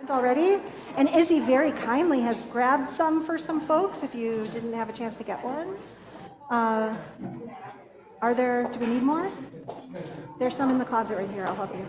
already, and Izzy very kindly has grabbed some for some folks if you didn't have a chance to get one. Do we need more? There's some in the closet right here. I'll help you.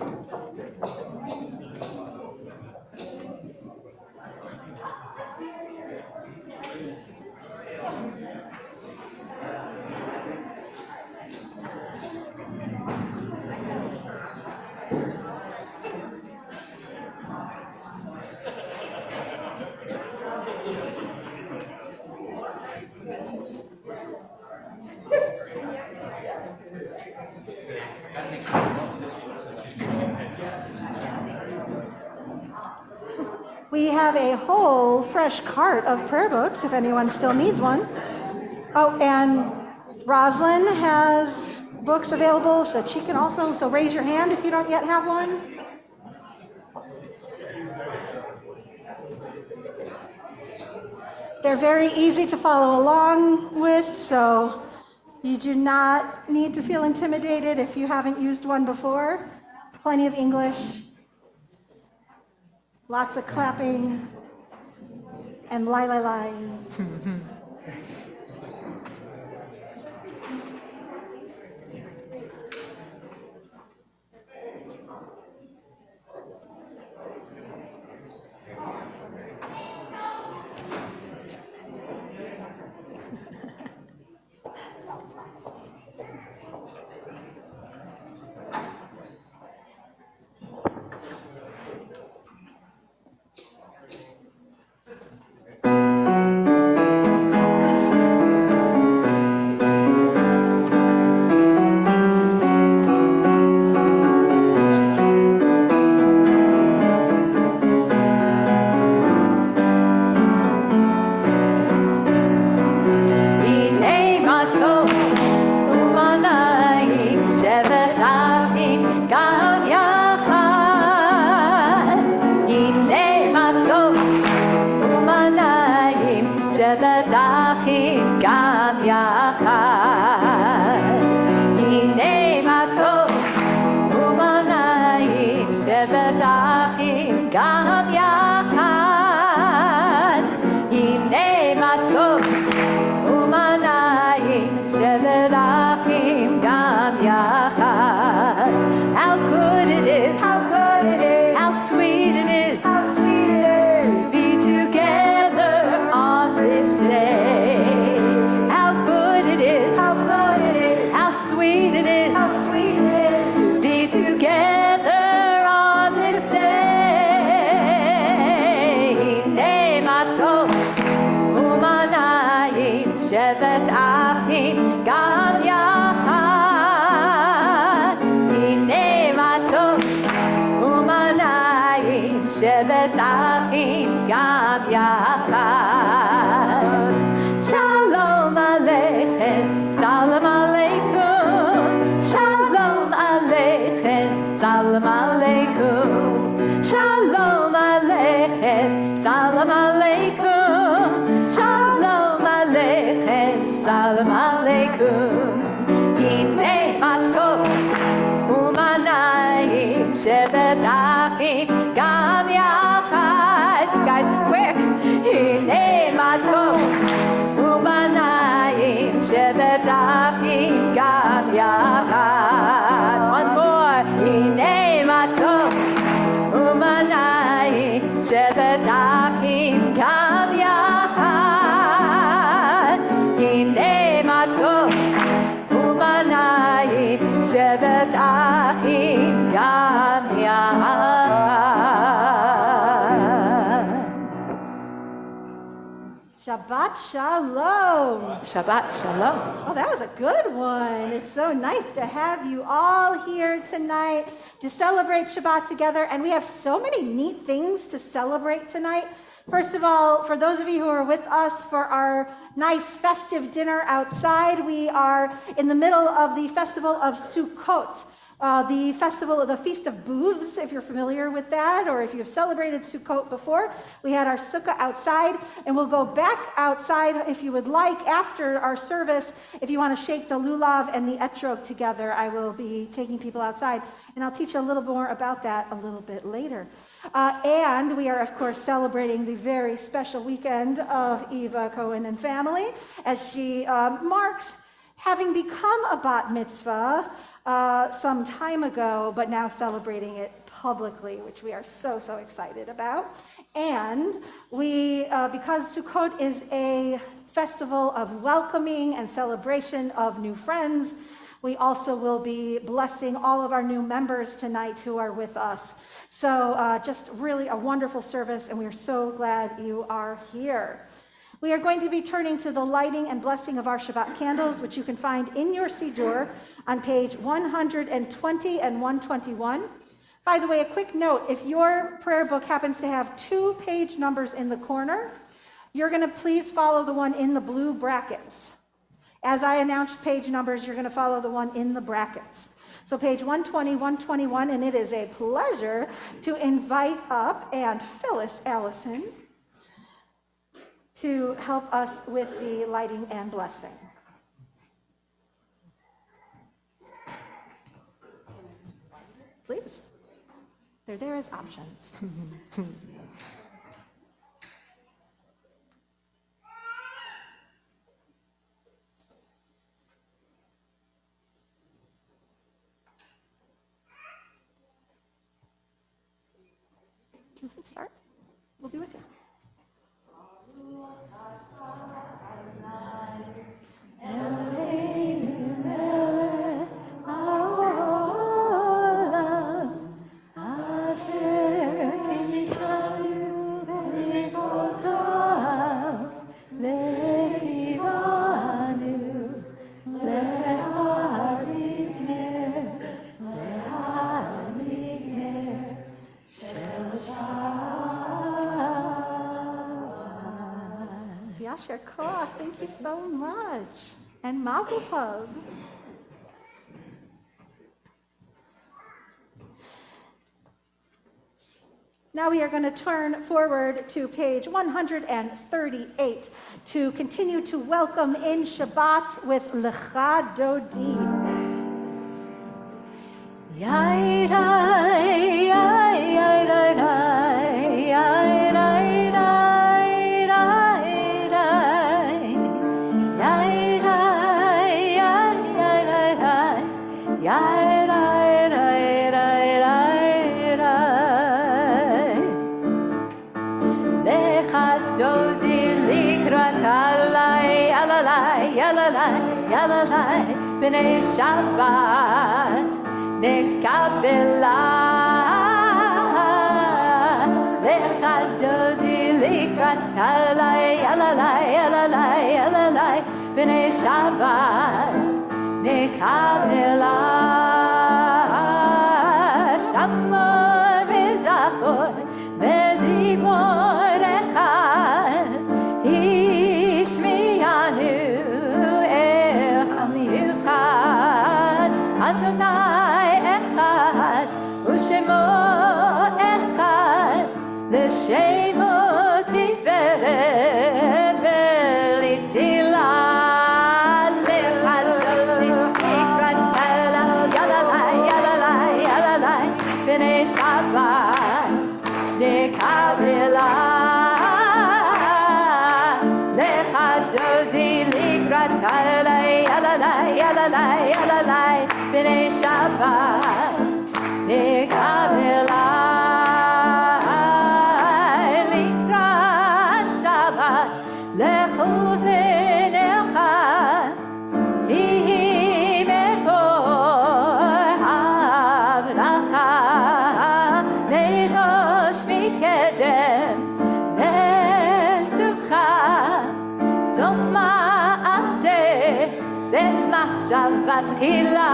We have a whole fresh cart of prayer books if anyone still needs one. Oh, and Roslyn has books available so that she can also, so raise your hand if you don't yet have one. They're very easy to follow along with, so you do not need to feel intimidated if you haven't used one before. Plenty of English. Lots of clapping and lies. Shabbat Shalom. Shabbat Shalom. Oh, that was a good one. It's so nice to have you all here tonight to celebrate Shabbat together. And we have so many neat things to celebrate tonight. First of all, for those of you who are with us for our nice festive dinner outside, we are in the middle of the festival of Sukkot. The festival of the Feast of Booths, if you're familiar with that, or if you've celebrated Sukkot before. We had our sukkah outside, and we'll go back outside if you would like after our service. If you want to shake the lulav and the etrog together, I will be taking people outside, and I'll teach you a little more about that a little bit later. And we are, of course, celebrating the very special weekend of Eva Cohen and family, as she marks having become a bat mitzvah some time ago, but now celebrating it publicly, which we are so excited about. And we, because Sukkot is a festival of welcoming and celebration of new friends, we also will be blessing all of our new members tonight who are with us. So just really a wonderful service, and we are so glad you are here. We are going to be turning to the lighting and blessing of our Shabbat candles, which you can find in your Siddur on page 120 and 121. By the way, a quick note, if your prayer book happens to have 2 page numbers in the corner, you're going to please follow the one in the blue brackets. As I announce page numbers, you're going to follow the one in the brackets. So page 120, 121, and it is a pleasure to invite up and Phyllis Allison to help us with the lighting and blessing. Please. They're there as options. Can we start? We'll be with you. Yasher Koach, thank you so much. And Mazel Tov. Now we are going to turn forward to page 138 to continue to welcome in Shabbat with Lecha Dodi. Yai rai, yai rai rai rai, yai rai rai rai rai, yai rai, yai rai rai, yai rai rai rai rai rai. Lecha Dodi likrat alai, alalai, alalai, alalai, b'nei Shabbat. Nekabela lecha dodi likrat alai alalai alalai alalai b'nei Shabbat nekabela shamor v'zachor v'dibor echad ishmiyanu echad miuchad Adonai Ushemo echad l'shemo tiferet v'litila lecha dodi likrat yalalai yalalai yalalai b'nei Shabbat nekabela lecha dodi likrat yalalai yalalai yalalai yalalai b'nei Shabbat Nekabela likrat Shabbat lechuvenecha vihi mekor havracha merosh mikedem mesucha sof ma'aseh b'machshavat tchila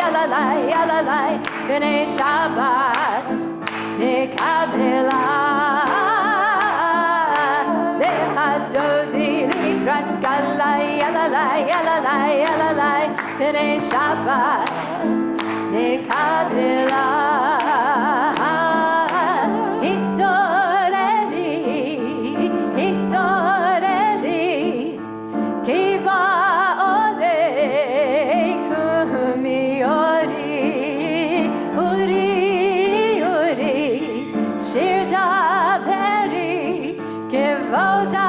Yalalai, yalalai, b'nei Shabbat nekabela lecha dodi likrat Likrat Galai, Yalalai, Yalalai, Yalalai, B'nai Shabbat, Nekabila, Hitoreri, Hitoreri, Kiva Orei, Kumiori, Uri, Uri, Shirta Peri, Kivoda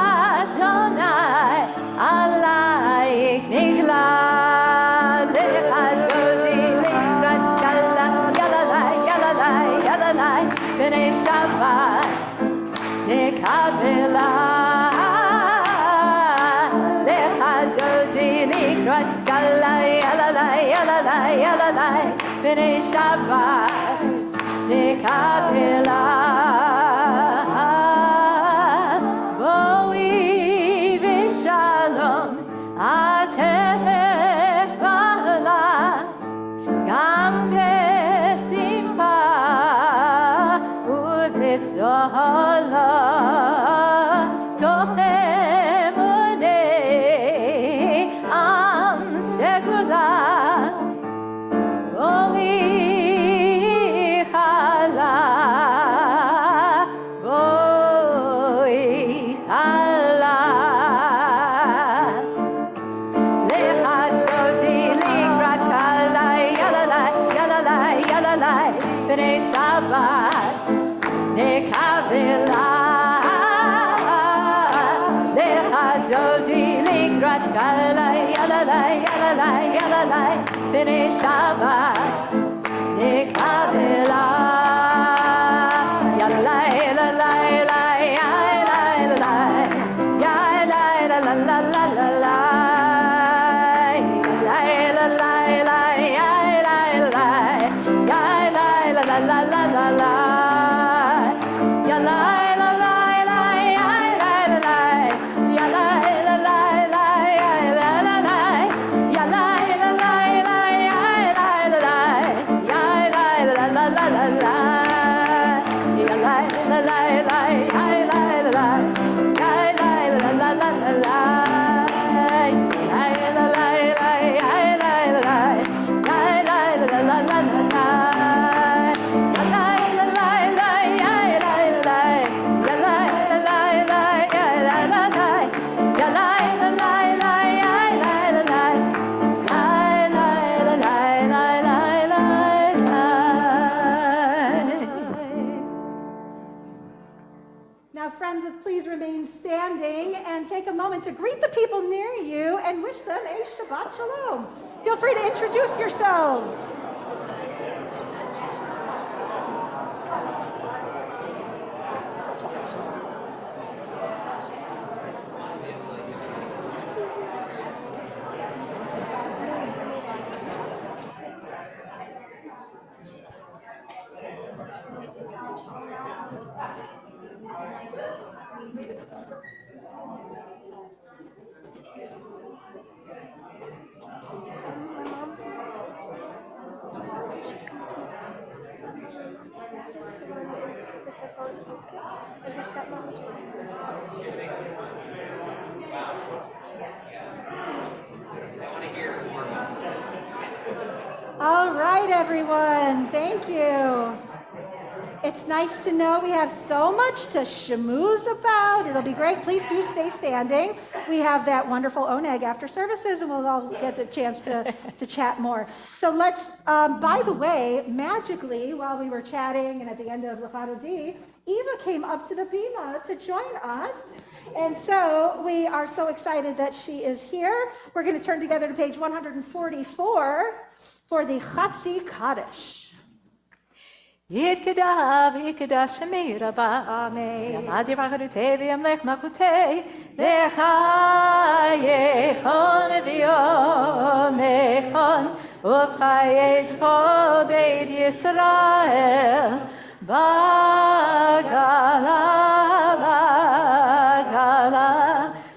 Donai, Alaik Nigla, Lechadodi, Likrat Gala, Yalalai, Yalalai, Yalalai, B'nai Shabbat, Nekabila, Lechadodi, Likrat Gala, Yalalai, Yalalai, Yalalai, B'nai Shabbat, Nekabila. Aterech bala, gam besimcha, ubetzola, tochem unei, am segula, boi chala, boi chala. B'nai Shabbat, Nekavila, Lechadodi, Likrat Galai, Yalalai, Yalalai, Yalalai, B'nai Shabbat, Nekavila, Yalalai, Yalalai, Yalalai, Yalalai, Yalalai, La la la la la, ya la la la la, ya la la la, ya la la la la, ya la la la, ya la la la la, ya la la la, ya la la la la la, ya la la la la, ya la la la, ya la la la la la, ya la la la, ya la la la, ya la la la la la. Now, friends, please remain standing and take a moment to greet the people near you and wish them a Shabbat Shalom. Feel free to introduce yourselves. All right, everyone. Thank you. It's nice to know we have so much to schmooze about. It'll be great. Please do stay standing. We have that wonderful oneg after services, and we'll all get a chance to chat more. So let's, by the way, magically, while we were chatting and at the end of L'Chadodi, Eva came up to the bima to join us. And so we are so excited that she is here. We're going to turn together to page 144 for the Chatzi Kaddish. Yitkedah v'yitkedah shemir rabba. Amen. Yamad yirachadutei v'yamlech malchutei. V'chayechon v'yomechon. Uv'chayet kol beit Yisrael. Bagala, bagala.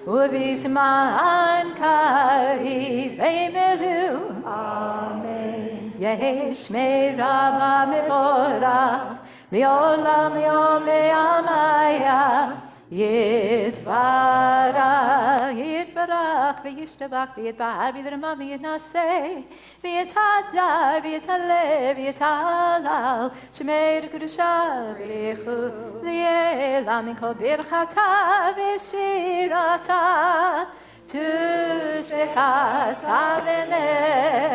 Uv'zman kariv v'meru. Amen. Yesh me'rava me'orach, me'olam yom me'amaya, yitbarach, ויתברך וישתבח ויתבהר ויתרומם ויתנשא ויתהדר ויתהלל ויתהלל שמי קדושה בריחו לעילם מכל ברכתה ושירתה תשבחתה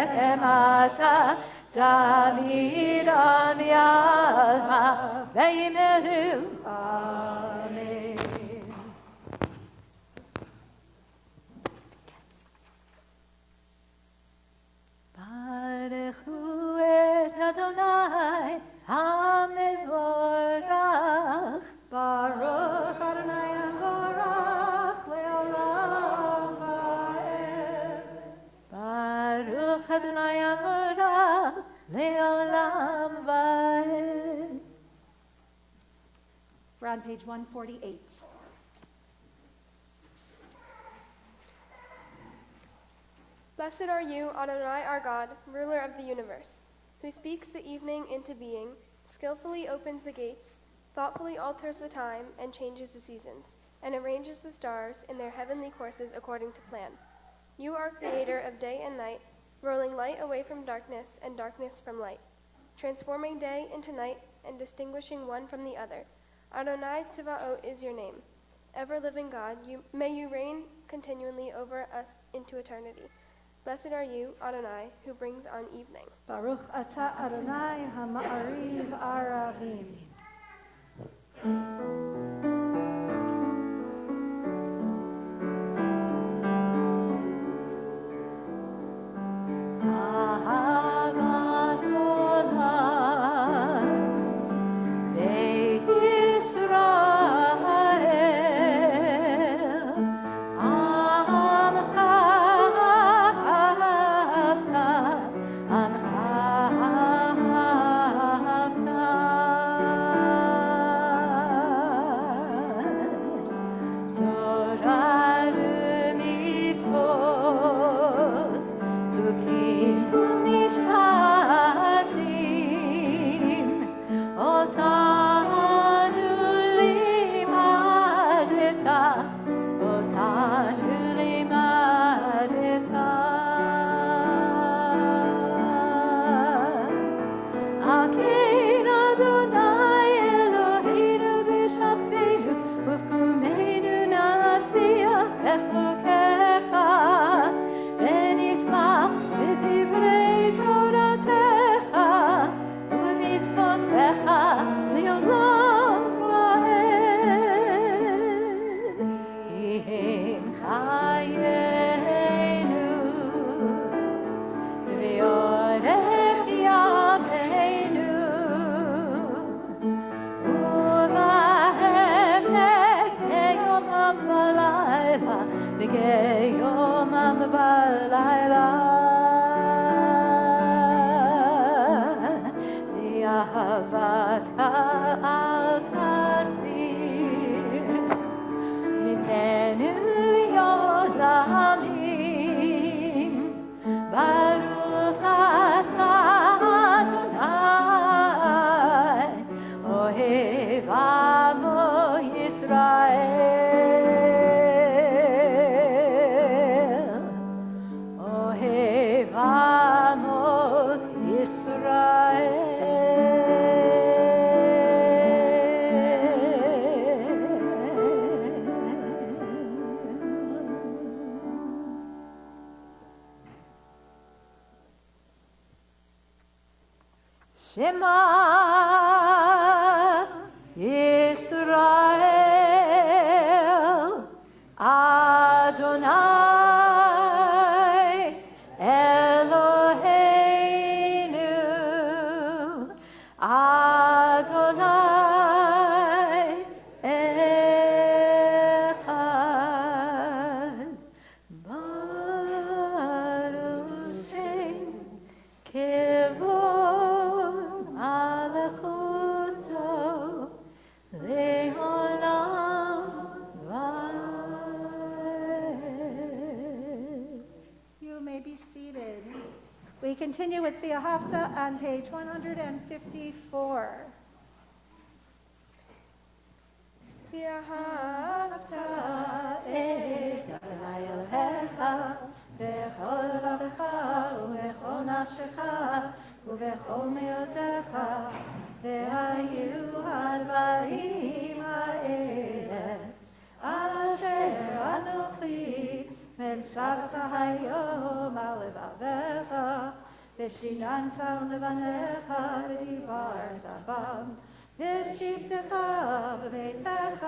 ונחמתה תמיד ידך ויאמרו Amen. ברכו את אדוני המבורך Baruch Adonai Baruch Leolam Vaed. ברוך אדוני המבורך לעולם ועד. We're on page 148. Blessed are you, Adonai our God, ruler of the universe, who speaks the evening into being, skillfully opens the gates, thoughtfully alters the time and changes the seasons, and arranges the stars in their heavenly courses according to plan. You are creator of day and night, rolling light away from darkness and darkness from light, transforming day into night and distinguishing one from the other. Adonai Tzivaot is your name. Ever-living God, may you reign continually over us into eternity. Blessed are you, Adonai, who brings on evening. Baruch Ata Adonai Hama'ariv Aravim. Shema Yisrael Adonai Eloheinu Adonai Echad Baruch Shem Kevod Alechuto Leolam Vaed. You may be seated. We continue with V'ahavta on page 154. כי אהבת את אדוני אלוהיך בכל לבבך ובכל נפשך ובכל מאודך, והיו הדברים האלה אשר אנוכי מצווך היום על לבביך, ושיננת לבניך ודיברת בם, ושבתך בביתך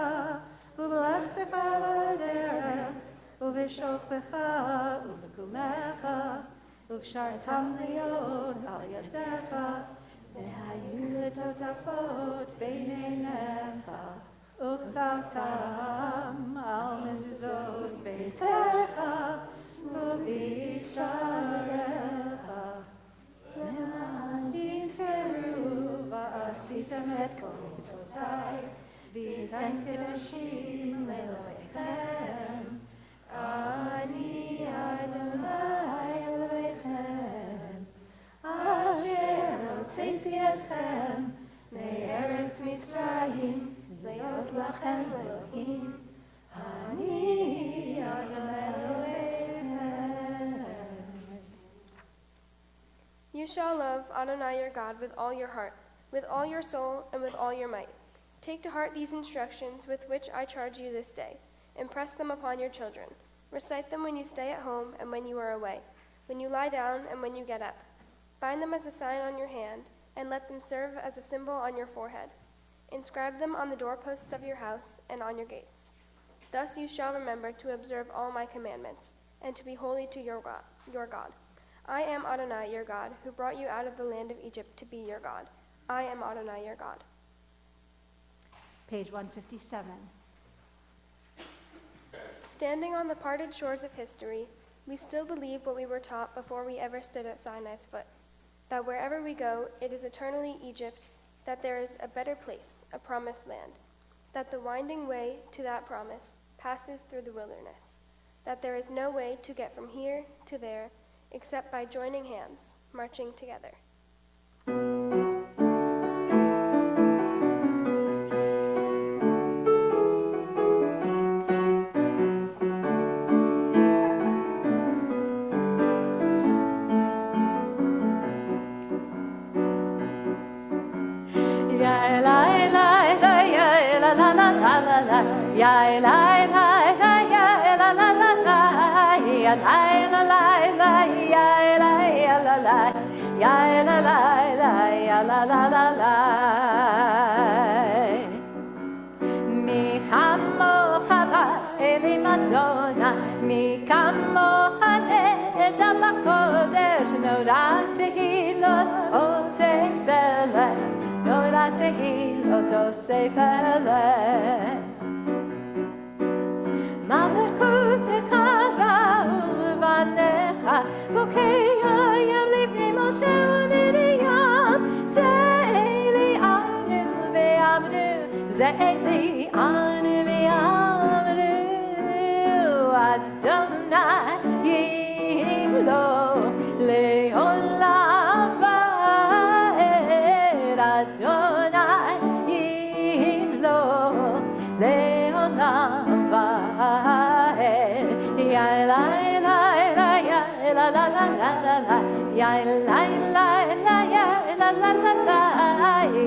ובלכתך בדרך ובשוכבך ובקומך, וקשרתם להיות על ידיך, והיו לטוטפות בין עיניך, וכתבתם על מזוזות ביתך ובקשריך, למען תזכרו ועשיתם את כל מצוותיי, והייתם קדושים לאלוהיכם. אני אדוני אלוהיכם, אשר הוצאתי אתכם מארץ מצרים, להיות לכם אלוהים. אני אדוני אלוהיכם. You shall love Adonai your God with all your heart, with all your soul, and with all your might. Take to heart these instructions with which I charge you this day. Impress them upon your children. Recite them when you stay at home and when you are away, when you lie down and when you get up. Bind them as a sign on your hand, and let them serve as a symbol on your forehead. Inscribe them on the doorposts of your house and on your gates. Thus you shall remember to observe all my commandments, and to be holy to your God. I am Adonai your God, who brought you out of the land of Egypt to be your God. I am Adonai your God. Page 157. Standing on the parted shores of history, we still believe what we were taught before we ever stood at Sinai's foot, that wherever we go, it is eternally Egypt, that there is a better place, a promised land, that the winding way to that promise passes through the wilderness, that there is no way to get from here to there except by joining hands, marching together. מי כמוך באלים אדונה, מי כמוך נדע בקודש, נורא תהילות אוסף אליי, נורא תהילות אוסף אליי. מלכותך ראו בניך, בוקע ים לבני משה ומרים, זה אלי אנו ואמרו, זה אלי אנו ואמרו, אדוני ימלוך לעולם ועד, אדוני ימלוך לעולם ועד. יה לה לה לה יה לה לה לה לה לה יה לה לה לה יה לה לה לה לה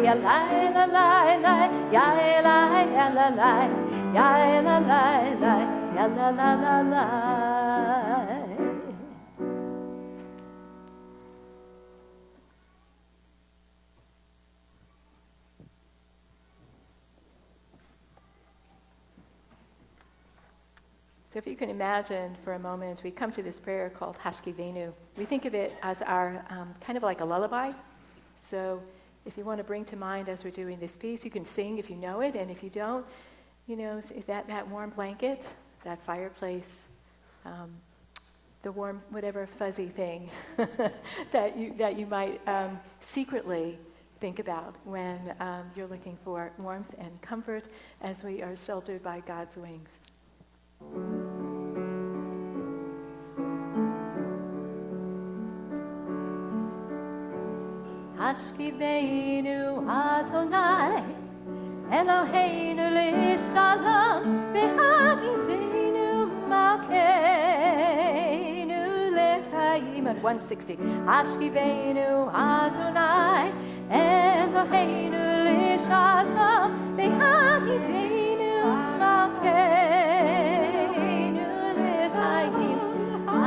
יה לה לה לה לה יה לה לה לה לה יה לה לה לה יה לה לה לה לה. So if you can imagine for a moment, we come to this prayer called Hashkivenu. We think of it as our kind of like a lullaby. So if you want to bring to mind as we're doing this piece, you can sing if you know it, and if you don't, you know, that warm blanket, that fireplace, the warm whatever fuzzy thing that you might secretly think about when you're looking for warmth and comfort as we are sheltered by God's wings. Hashkivenu Adonai Eloheinu l'shalom, v'hamidenu malkeinu l'chaim. At 160. Ashkivenu Adonai, Eloheinu l'shalom, v'hamidenu malkeinu l'chaim.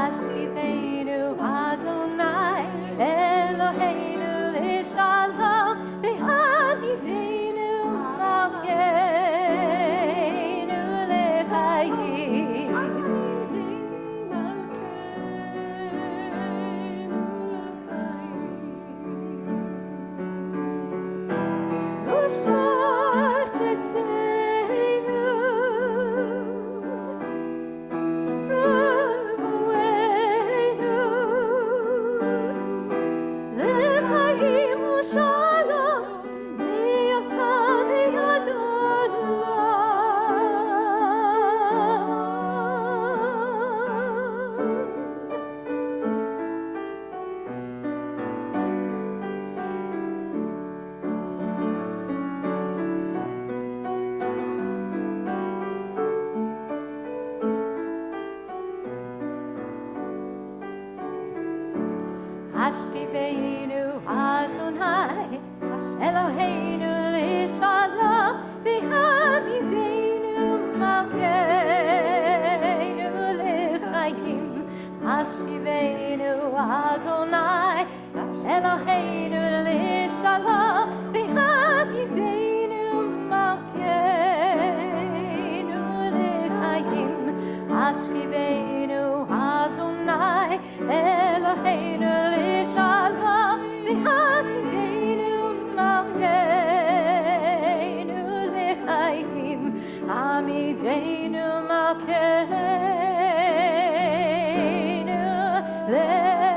Ashkivenu Adonai, Eloheinu l'shalom, v'hamidenu malkeinu l'chaim. Ashkivenu Adonai, Eloheinu l'shalom, v'hamidenu malkeinu l'chaim. Ashkivenu Adonai, Eloheinu l'shalom, v'hamidenu malkeinu l'chaim. Ashkivenu Adonai, Eloheinu l'shalom, v'hamidenu malkeinu l'chaim. Hamidenu malkeinu l'chaim.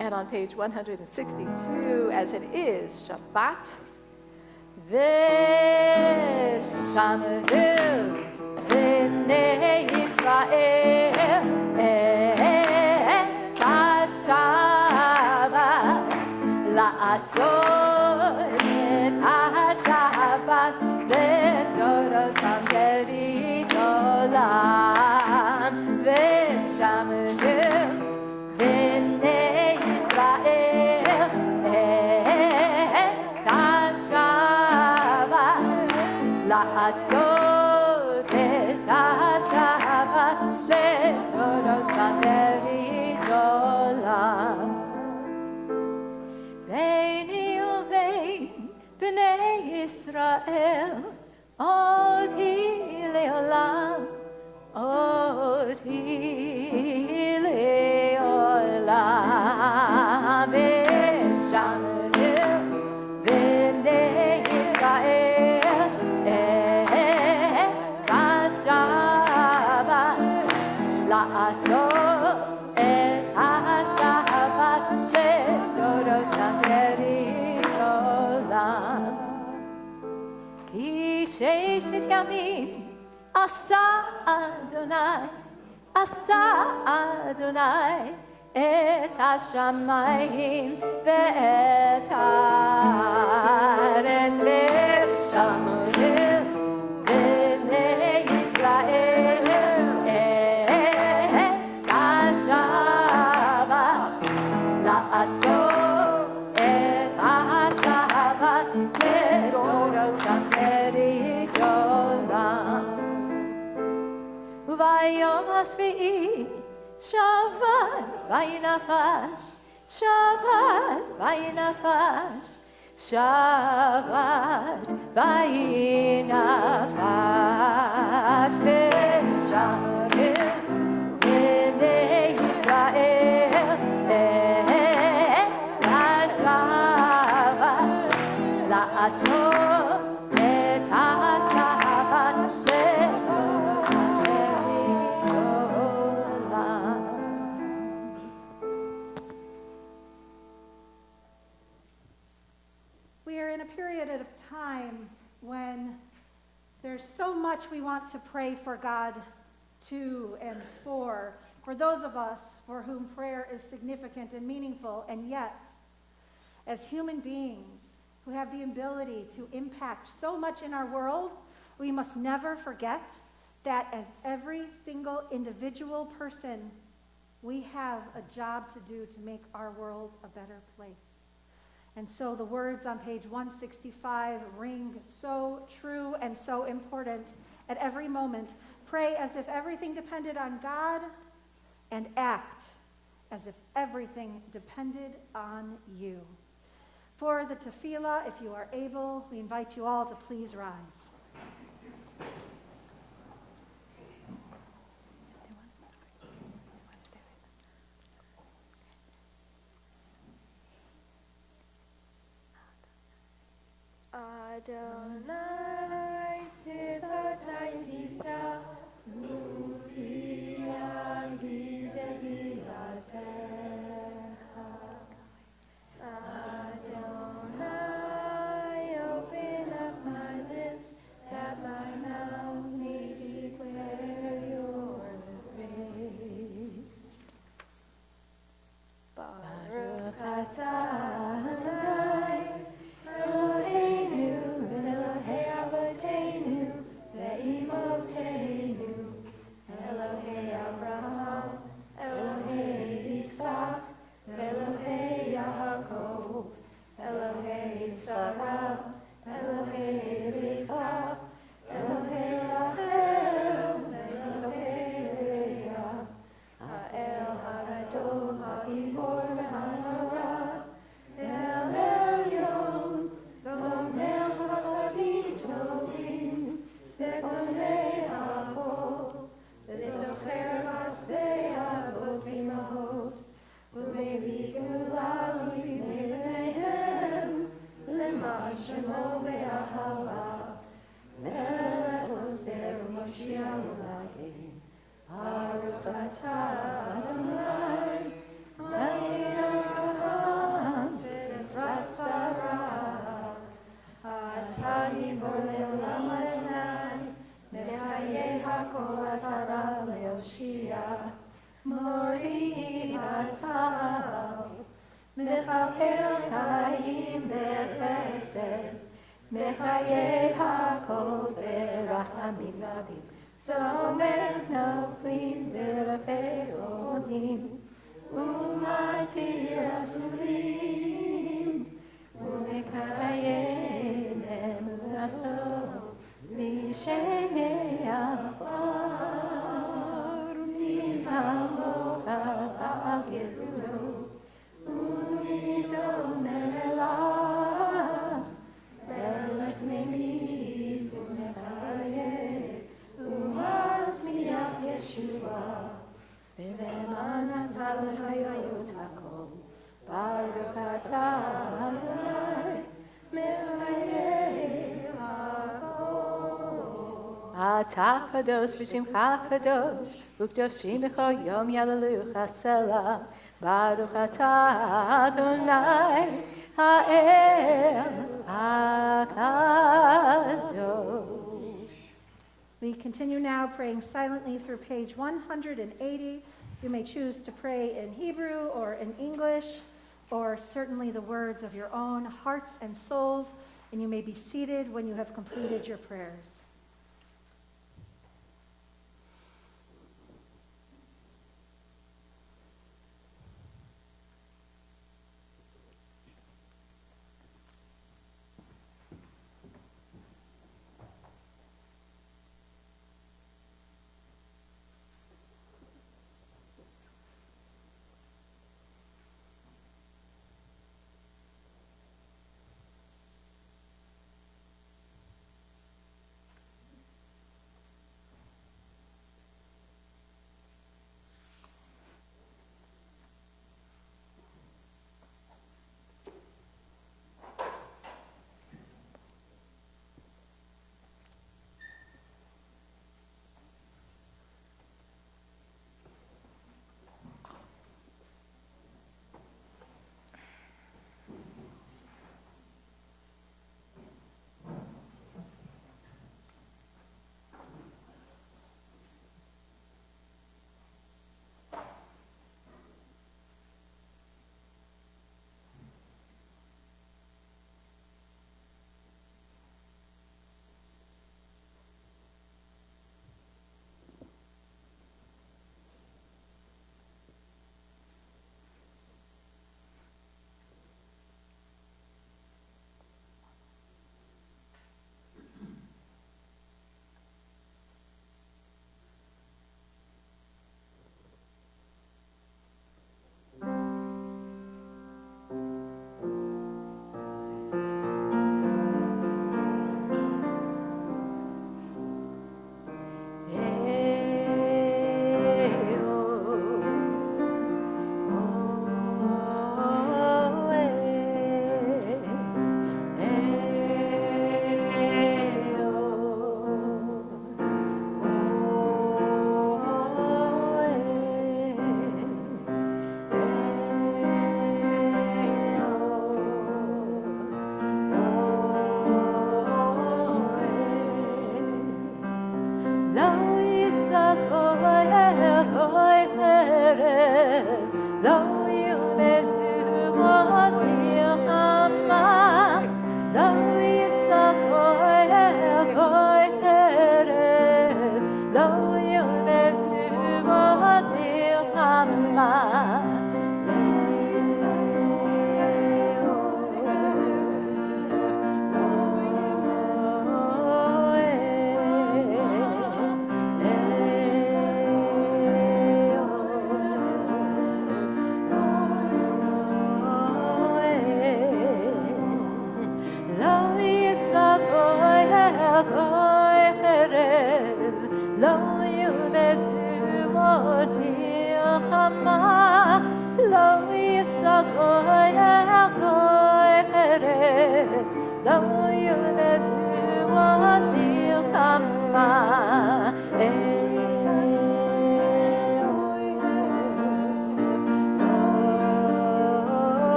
And on page 162, as it is Shabbat, V'shamru b'nei Yisrael et ha-Shabbat, la'asot et ha-Shabbat לדורותם גרית עולם. ושמרו בני ישראל את השבת, לעשות את השבת לדורותם גרית עולם. ביני ובין בני ישראל עוד היא לעולם, עוד היא לעולם. ושמרו בני ישראל את השבת, לעשות את השבת לדורותם גרית עולם. כי ששת ימים עשה אדוני את השמיים ואת הארץ. ושמרו בני ישראל את השבת, לעשות את השבת לדורותם גרית עולם. וביום השביעי שבת וינפש, שבת וינפש, שבת וינפש. ושמרו בני ישראל את השבת, לעשות את השבת לדורותם גרית עולם. We are period of time when there's so much we want to pray for God to and for those of us for whom prayer is significant and meaningful, and yet, as human beings who have the ability to impact so much in our world, we must never forget that as every single individual person, we have a job to do to make our world a better place. And so the words on page 165 ring so true and so important at every moment. Pray as if everything depended on God, and act as if everything depended on you. For the tefillah, if you are able, we invite you all to please rise. Adonai sivatai tivka lufian videhilatecha. Adonai, open up my lips that my mouth may declare your praise. Baruch atah Adonai, Eloheinu, Elohei Avotenu, Ve'imotenu, Elohei Abraham, Elohei Yitzhak, Elohei Yaakov, Elohei Sarah, Elohei Rivka, Elohei Rachel, Elohei Leah, Ha'el Hagadol, Ha'gibor V'Hanara, El Elyon, Gomel Chasadim Tovim, Begonei Hakol, V'Zocher Masei Avot V'Imahot, U'mevi Gula L'Ibneihem, L'man Shemo Be'ahava, Melech Ozer Moshiach L'Magim, Baruch atah Adonai, Malkeinu Avraham, V'Ezrat Sarah, Ashani Bor Le'olam Adonai, Mechayei Hakol Atara Le'Oshia, Mori Batal, Mechapel Chaim Bechesed, Mechayei Hakol Berachamim Rabim, Zomer Noflim Berafei Olim, Umatir Asurim, Umekayem Emunato, Mishei Afar, Mivamocha Ha'agelu, Unidom Melach, Melech Memiv Umekayem, Umazmiach Yeshua, V'leman atah l'chayot hakol, Baruch atah Adonai, Mechayei hakol. Atah kadosh v'shimcha kadosh, u'kdoshim b'cho yom yalalucha selah. Baruch atah Adonai, ha'el hakadosh. We continue now praying silently through page 180. You may choose to pray in Hebrew or in English, or certainly the words of your own hearts and souls, and you may be seated when you have completed your prayers.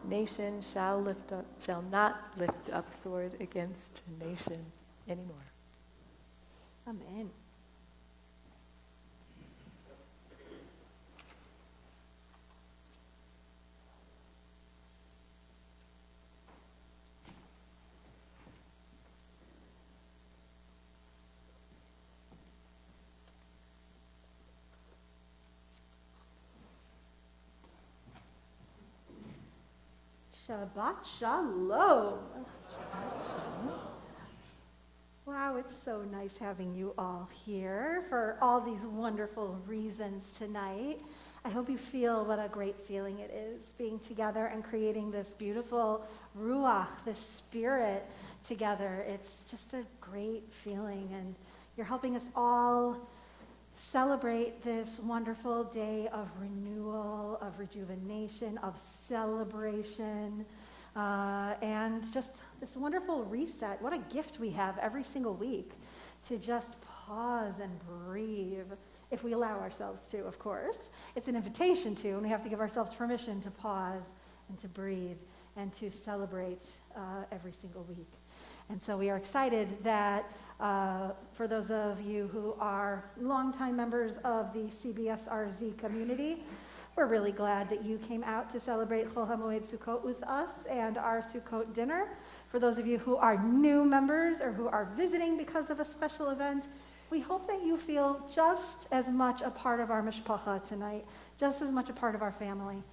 Nation shall not lift up sword against nation anymore. Amen. Shabbat Shalom. Wow, it's so nice having you all here for all these wonderful reasons tonight. I hope you feel what a great feeling it is being together and creating this beautiful ruach, this spirit together. It's just a great feeling, and you're helping us all celebrate this wonderful day of renewal, of rejuvenation, of celebration, and just this wonderful reset. What a gift we have every single week to just pause and breathe, if we allow ourselves to, of course. It's an invitation to, and we have to give ourselves permission to pause and to breathe and to celebrate every single week. And so we are excited that for those of you who are longtime members of the CBSRZ community, we're really glad that you came out to celebrate Chol HaMoed Sukkot with us and our Sukkot dinner. For those of you who are new members or who are visiting because of a special event, we hope that you feel just as much a part of our mishpacha tonight, just as much a part of our family,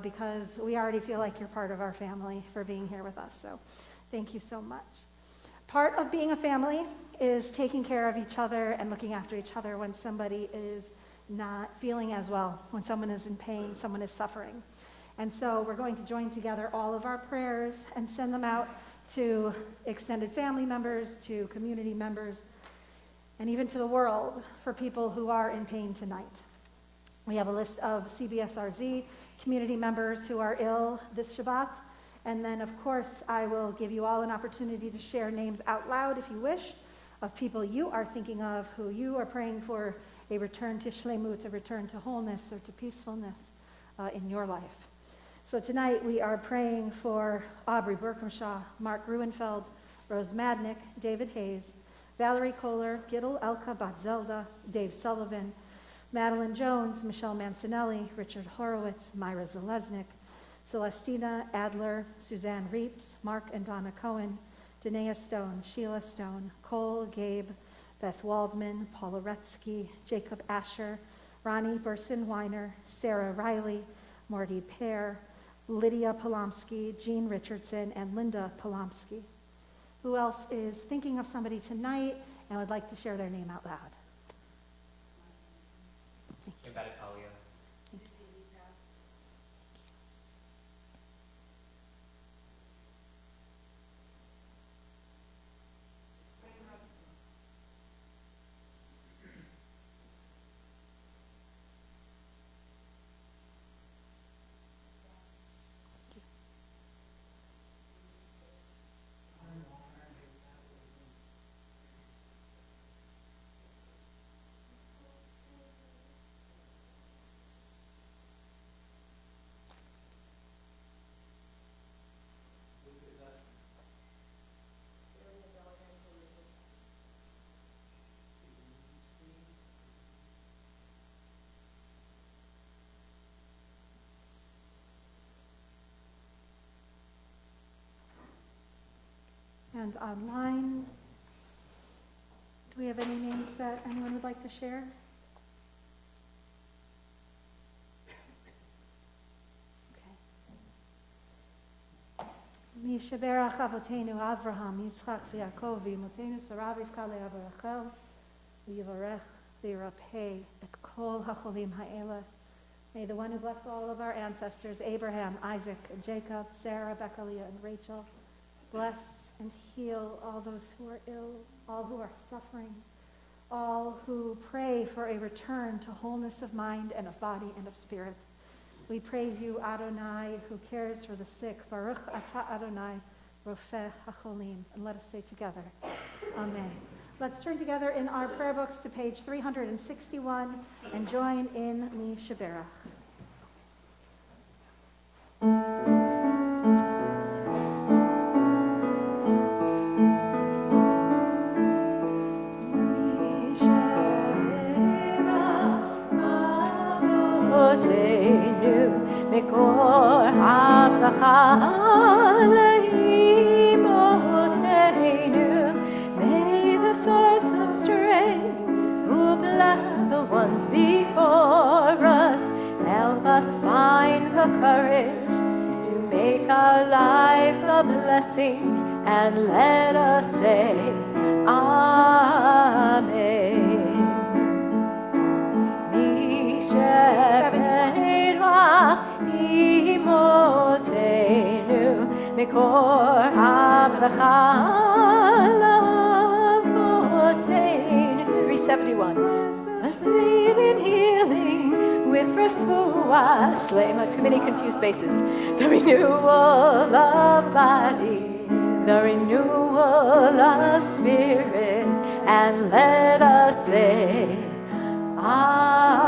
because we already feel like you're part of our family for being here with us. So thank you so much. Part of being a family is taking care of each other and looking after each other when somebody is not feeling as well, when someone is in pain, someone is suffering. And so we're going to join together all of our prayers and send them out to extended family members, to community members, and even to the world for people who are in pain tonight. We have a list of CBSRZ community members who are ill this Shabbat. And then, of course, I will give you all an opportunity to share names out loud, if you wish, of people you are thinking of, who you are praying for a return to shlemut, a return to wholeness or to peacefulness in your life. So tonight we are praying for Aubrey Burkamshaw, Mark Gruenfeld, Rose Madnick, David Hayes, Valerie Kohler, Gittel Elka Batzelda, Dave Sullivan, Madeline Jones, Michelle Mancinelli, Richard Horowitz, Myra Zalesnik, Celestina Adler, Suzanne Reeps, Mark and Donna Cohen, Danae Stone, Sheila Stone, Cole, Gabe, Beth Waldman, Paula Retsky, Jacob Asher, Ronnie Burson-Weiner, Sarah Riley, Morty Pear, Lydia Polomsky, Jean Richardson, and Linda Polomsky. Who else is thinking of somebody tonight and would like to share their name out loud? Thank you. and online. Do we have any names that anyone would like to share? Mishaberach Avotenu Avraham, Yitzchak v'Yaakov, v'Imotenu Sarah Rivka Leah v'Rachel, v'Yivarech v'Yirapeh et kol hacholim ha'eleh. May the one who blessed all of our ancestors, Abraham, Isaac, and Jacob, Sarah, Bechaliah, and Rachel, bless and heal all those who are ill, all who are suffering, all who pray for a return to wholeness of mind and of body and of spirit. We praise you, Adonai, who cares for the sick. Baruch atah Adonai, Rofeh HaCholim. And let us say together, Amen. Let's turn together in our prayer books to page 361 and join in Mi Sheberach. מקור הברכה לאמותינו. May the source of strength, who bless the ones before us, help us find the courage to make our lives a blessing, and let us say Amen. Imotenu mikor habracha lavotenu. 371. Blessing and healing with refuah shlema. Too many confused bases. The renewal of body, the renewal of spirit, and let us say Amen.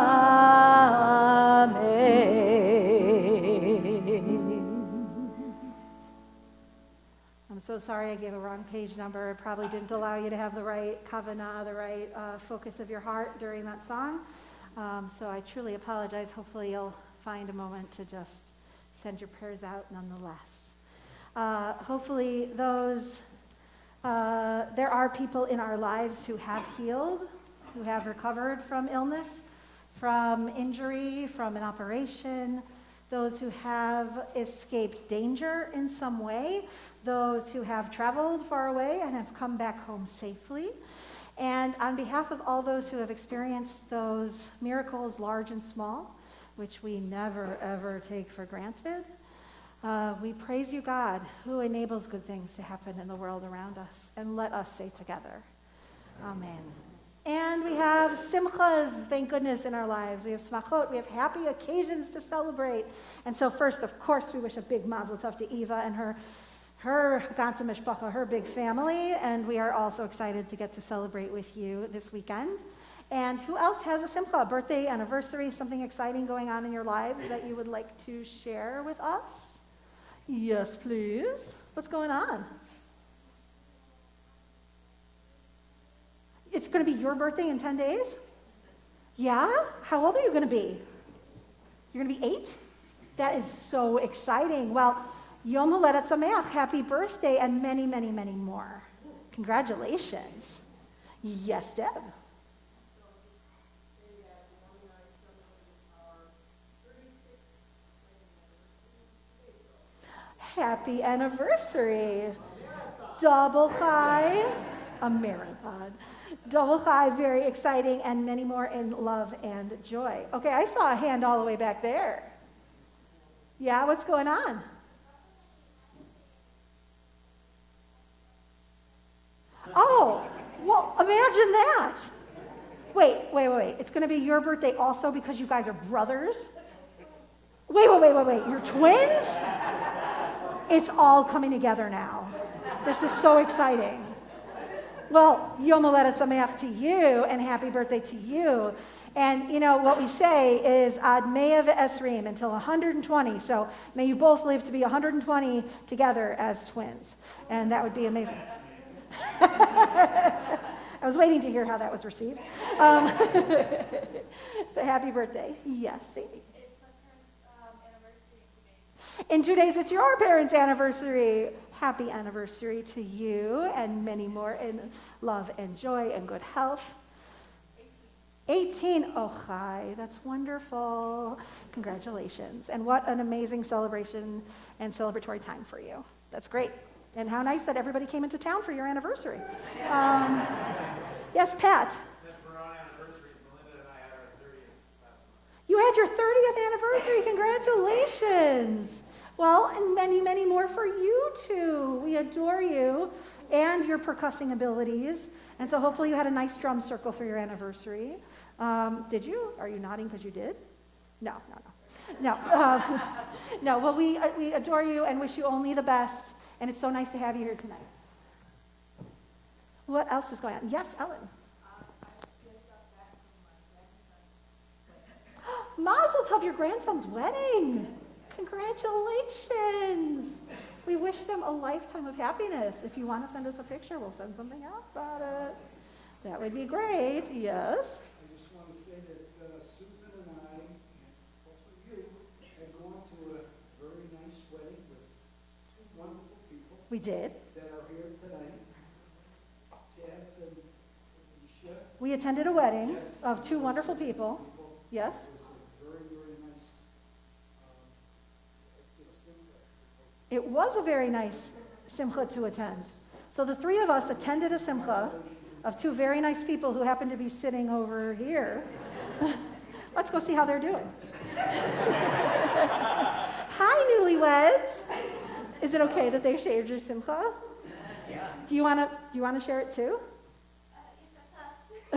I'm so sorry I gave a wrong page number. It probably didn't allow you to have the right kavanah, the right focus of your heart during that song. So I truly apologize. Hopefully you'll find a moment to just send your prayers out nonetheless. Hopefully there are people in our lives who have healed, who have recovered from illness, from injury, from an operation, those who have escaped danger in some way, those who have traveled far away and have come back home safely. And on behalf of all those who have experienced those miracles, large and small, which we never, ever take for granted, we praise you, God, who enables good things to happen in the world around us. And let us say together, Amen. And we have simchas, thank goodness, in our lives. We have smachot, we have happy occasions to celebrate. And so first, of course, we wish a big mazel tov to Eva and her ganze mishpacha, her big family. And we are also excited to get to celebrate with you this weekend. And who else has a simcha, a birthday, anniversary, something exciting going on in your lives that you would like to share with us? Yes, please. What's going on? It's going to be your birthday in 10 days? Yeah? How old are you going to be? You're going to be 8? That is so exciting. Well, Yom Holedet Sameach, happy birthday, and many, many, many more. Congratulations. Yes, Deb. Happy anniversary. Double chai, a marathon. Double chai, very exciting, and many more in love and joy. Okay, I saw a hand all the way back there. Yeah, what's going on? Oh, well, imagine that. Wait. It's going to be your birthday also because you guys are brothers? Wait. You're twins? It's all coming together now. This is so exciting. Well, Yom Holedet Sameach to you, and happy birthday to you. And you know, what we say is Ad Mea V'Esrim, until 120. So may you both live to be 120 together as twins. And that would be amazing. I was waiting to hear how that was received. But happy birthday. Yes, Sadie. It's my parents' anniversary in 2 days. In 2 days, it's your parents' anniversary. Happy anniversary to you and many more in love and joy and good health. 18. Oh, hi. That's wonderful. Congratulations. And what an amazing celebration and celebratory time for you. That's great. And how nice that everybody came into town for your anniversary. Yes, Pat. We're on anniversary. Melinda and I had our 30th last month. You had your 30th anniversary. Congratulations. Well, and many, many more for you too. We adore you and your percussing abilities. And so hopefully you had a nice drum circle for your anniversary. Did you? Are you nodding because you did? No. No, well, we adore you and wish you only the best. And it's so nice to have you here tonight. What else is going on? Yes, Ellen. Mazel tov, your grandson's wedding. Congratulations. We wish them a lifetime of happiness. If you want to send us a picture, we'll send something out about it. That would be great. Yes. I just want to say that Susan and I, and also you, had gone to a very nice wedding with two wonderful people We did. that are here tonight. Jazz and Alicia. We attended a wedding Yes. of two wonderful people. Yes. It was a very, very nice It was a very nice simcha to attend. So the three of us attended a simcha of two very nice people who happened to be sitting over here. Let's go see how they're doing. Hi, newlyweds. Is it okay that they shared your simcha? Yeah. Do you want to share it too? I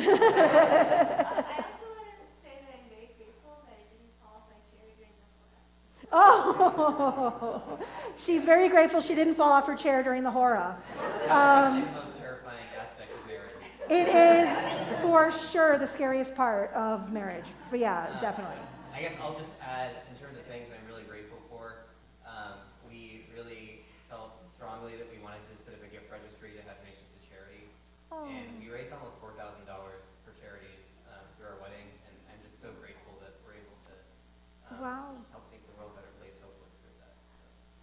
also wanted to say that I'm very grateful that I didn't fall off my chair during the hora. Oh, she's very grateful she didn't fall off her chair during the hora. That's the most terrifying aspect of marriage. It is for sure the scariest part of marriage. But yeah, definitely. I guess I'll just add, in terms of things I'm really grateful for, we really felt strongly that we wanted to set up a gift registry to have donations to charity. Oh. And we raised almost $4,000 for charities through our wedding, and I'm just so grateful that we're able to Wow. help make the world a better place, hopefully, through that.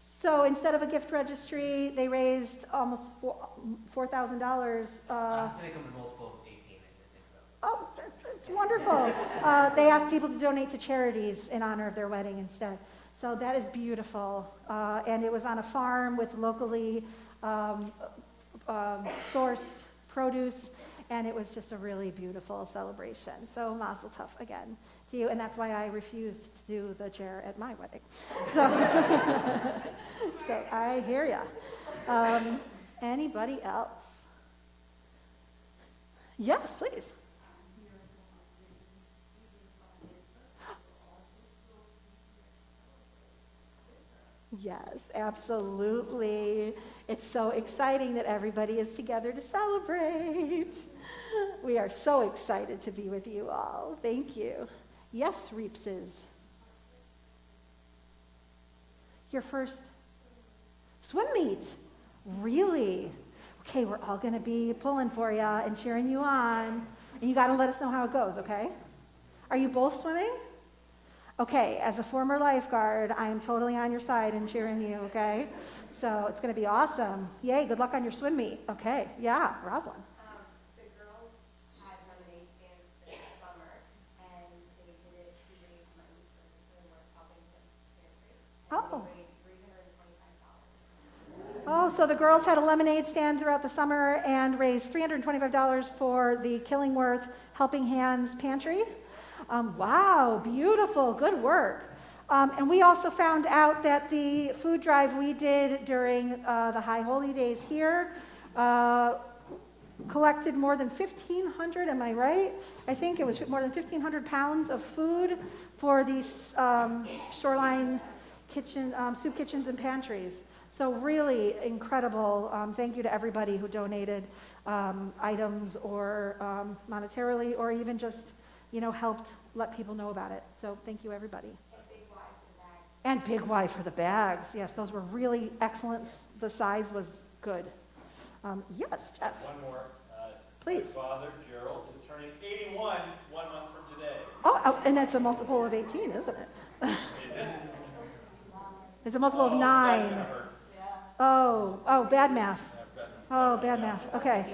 So instead of a gift registry, they raised almost $4,000. To make them a multiple of 18, I think so. Oh, it's wonderful. They asked people to donate to charities in honor of their wedding instead. So that is beautiful. And it was on a farm with locally sourced produce, and it was just a really beautiful celebration. So mazel tov again to you, and that's why I refused to do the chair at my wedding. So, so I hear ya. Anybody else? Yes, please. Yes, absolutely. It's so exciting that everybody is together to celebrate. We are so excited to be with you all. Thank you. Yes, Reepses. Your first swim meet. Really? Okay, we're all going to be pulling for you and cheering you on. And you got to let us know how it goes, okay? Are you both swimming? Okay, as a former lifeguard, I am totally on your side and cheering you, okay? So it's going to be awesome. Yay, good luck on your swim meet. Okay, yeah, Rosalind. The girls had lemonade stands this summer, and they did it to raise money for the Healing Work Helping Charity. Oh. They raised $325. Oh, so the girls had a lemonade stand throughout the summer and raised $325 for the Killingworth Helping Hands Pantry. Wow, beautiful, good work. And we also found out that the food drive we did during the High Holy Days here collected more than 1,500, am I right? I think it was more than 1,500 pounds of food for these shoreline kitchen, soup kitchens and pantries. So really incredible. Thank you to everybody who donated items or monetarily or even just helped let people know about it. So thank you, everybody. And big Y for the bags. Yes, those were really excellent. The size was good. Yes, Jeff. One more. Please. My father, Gerald, is turning 81 1 month from today. Oh, and that's a multiple of 18, isn't it? Is it? It's a multiple of Oh, 9. that's gonna hurt. Oh, bad math. Oh, bad math. Okay.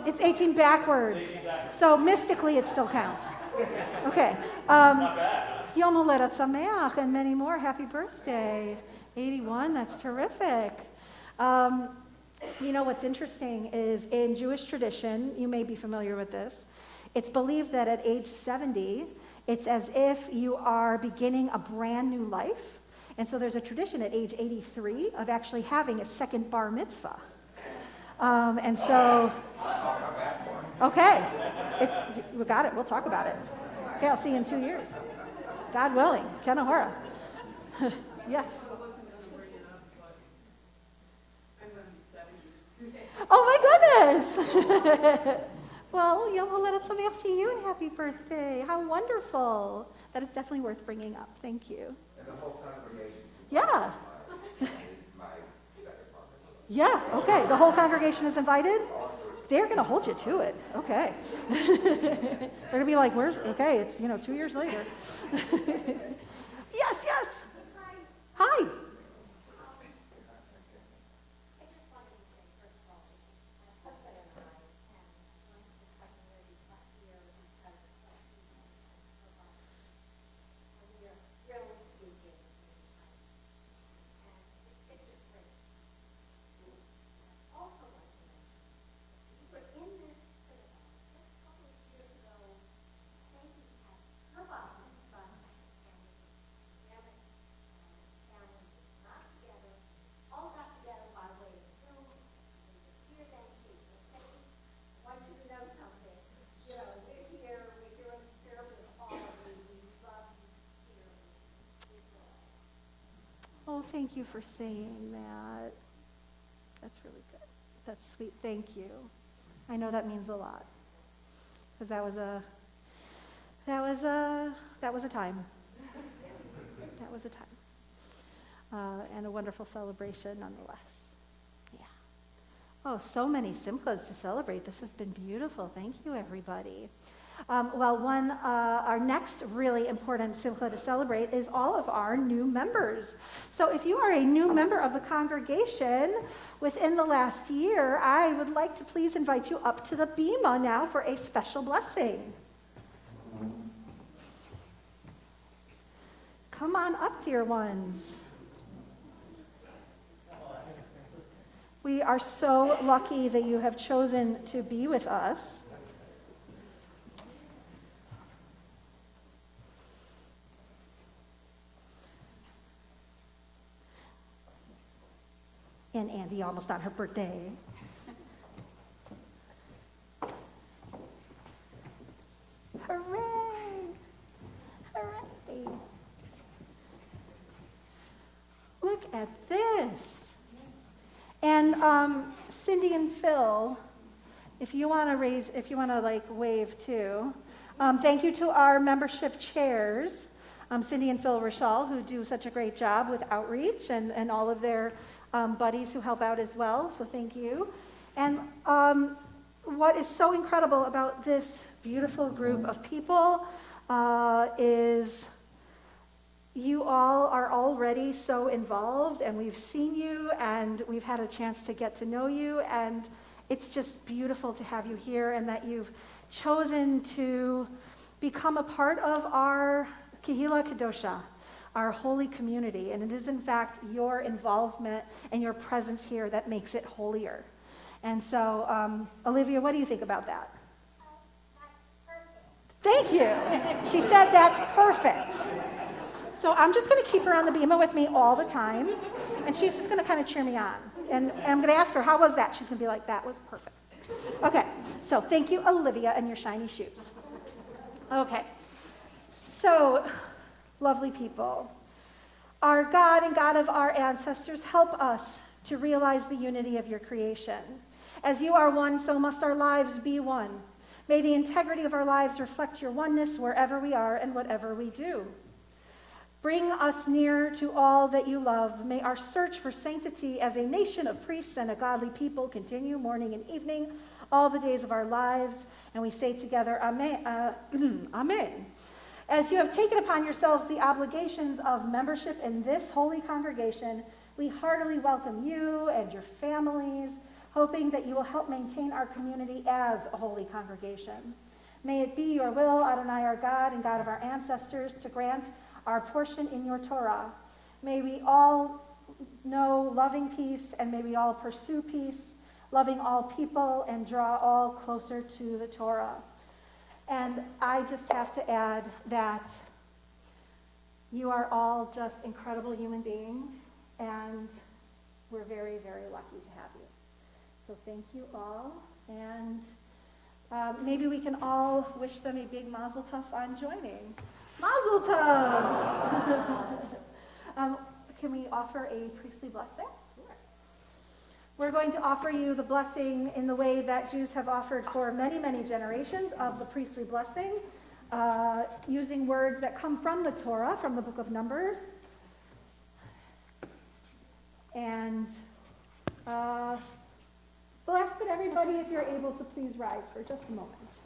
It's 18 backwards. So mystically, it still counts. Okay. Yom Holedet Sameach and many more. Happy birthday. 81, that's terrific. You know what's interesting is in Jewish tradition, you may be familiar with this, it's believed that at age 70, it's as if you are beginning a brand new life. And so there's a tradition at age 83 of actually having a second bar mitzvah. And so, okay, we got it, we'll talk about it. Okay, I'll see you in 2 years. God willing, Kenahora. Yes. Oh my goodness! Well, Yom Holedet Sameach to you and happy birthday. How wonderful. That is definitely worth bringing up. Thank you. And the whole congregation. Yeah. My second partner. Yeah, okay. The whole congregation is invited? They're going to hold you to it. Okay. They're going to be like, okay, it's, 2 years later. Yes, yes. Hi. Oh, thank you for saying that. That's really good. That's sweet. Thank you. I know that means a lot. Because that was a time. That was a time. And a wonderful celebration nonetheless. Yeah. Oh, so many simchas to celebrate. This has been beautiful. Thank you, everybody. Our next really important simcha to celebrate is all of our new members. So if you are a new member of the congregation within the last year, I would like to please invite you up to the bima now for a special blessing. Come on up, dear ones. We are so lucky that you have chosen to be with us. And Andy almost on her birthday. Hooray! Hooray! Look at this. And Cindy and Phil, if you want to wave too. Thank you to our membership chairs, Cindy and Phil Rochelle, who do such a great job with outreach and all of their buddies who help out as well, so thank you. And what is so incredible about this beautiful group of people is you all are already so involved, and we've seen you, and we've had a chance to get to know you, and it's just beautiful to have you here, and that you've chosen to become a part of our Kehila Kedosha, our holy community, and it is in fact your involvement and your presence here that makes it holier. And so, Olivia, what do you think about that? That's perfect. Thank you. She said that's perfect. So I'm just going to keep her on the bima with me all the time, and she's just going to kind of cheer me on. And I'm going to ask her, how was that? She's going to be like, that was perfect. Okay, so thank you, Olivia, and your shiny shoes. Okay, so lovely people, our God and God of our ancestors, help us to realize the unity of your creation. As you are one, so must our lives be one. May the integrity of our lives reflect your oneness wherever we are and whatever we do. Bring us near to all that you love. May our search for sanctity as a nation of priests and a godly people continue morning and evening, all the days of our lives. And we say together, Amen. Amen. As you have taken upon yourselves the obligations of membership in this holy congregation, We heartily welcome you and your families, hoping that you will help maintain our community as a holy congregation. May it be your will, Adonai our God and God of our ancestors, to grant our portion in your Torah. May we all know loving peace, and may we all pursue peace, loving all people, and draw all closer to the Torah. And I just have to add that you are all just incredible human beings, and we're very, very lucky to have you. So thank you all, and maybe we can all wish them a big mazel tov on joining. Mazel tov! Can we offer a priestly blessing? Sure. We're going to offer you the blessing in the way that Jews have offered for many, many generations of the priestly blessing, using words that come from the Torah, from the book of Numbers. And we'll ask that everybody, if you're able to, please rise for just a moment.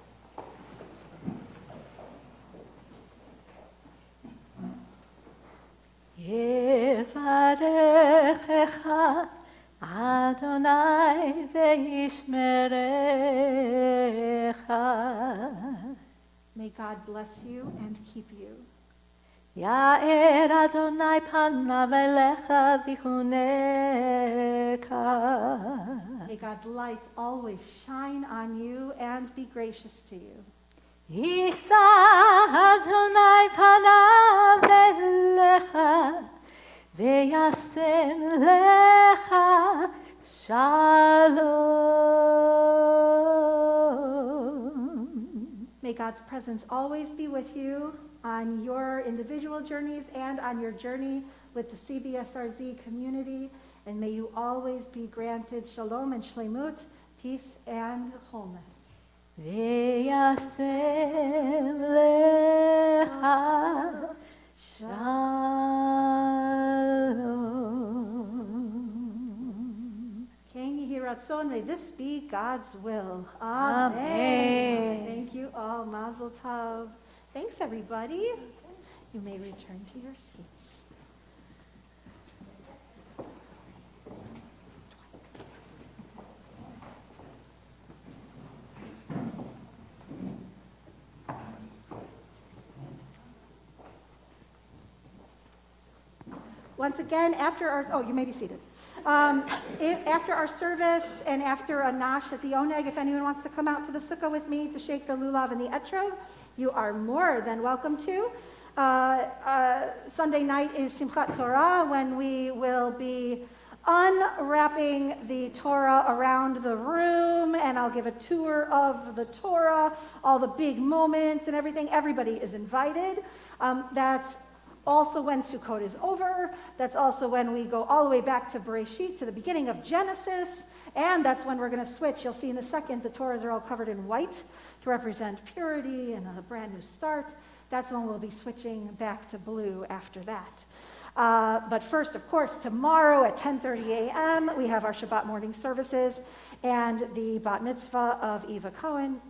Yevarechecha Adonai ve'yishmerecha. May God bless you and keep you. Ya'er Adonai panav elecha v'chuneka. May God's light always shine on you and be gracious to you. Yisa Adonai panav elecha ve'yasem lecha shalom. May God's presence always be with you on your individual journeys and on your journey with the CBSRZ community. And may you always be granted shalom and shlemut, peace and wholeness. Ve'yasem lecha shalom. King Yehi Ratzon, may this be God's will. Amen. Thank you all. Mazel tov. Thanks, everybody. You may return to your seats. Once again, after our, you may be seated. After our service and after a nash at the oneg, if anyone wants to come out to the sukkah with me to shake the lulav and the etrog, you are more than welcome to. Sunday night is Simchat Torah, when we will be unwrapping the Torah around the room, and I'll give a tour of the Torah, all the big moments and everything. Everybody is invited. That's also when Sukkot is over. That's also when we go all the way back to Bereshit, to the beginning of Genesis. And that's when we're going to switch. You'll see in a second the Torahs are all covered in white to represent purity and a brand new start. That's when we'll be switching back to blue after that. But first, of course, tomorrow at 10:30 a.m., we have our Shabbat morning services and the bat mitzvah of Eva Cohen.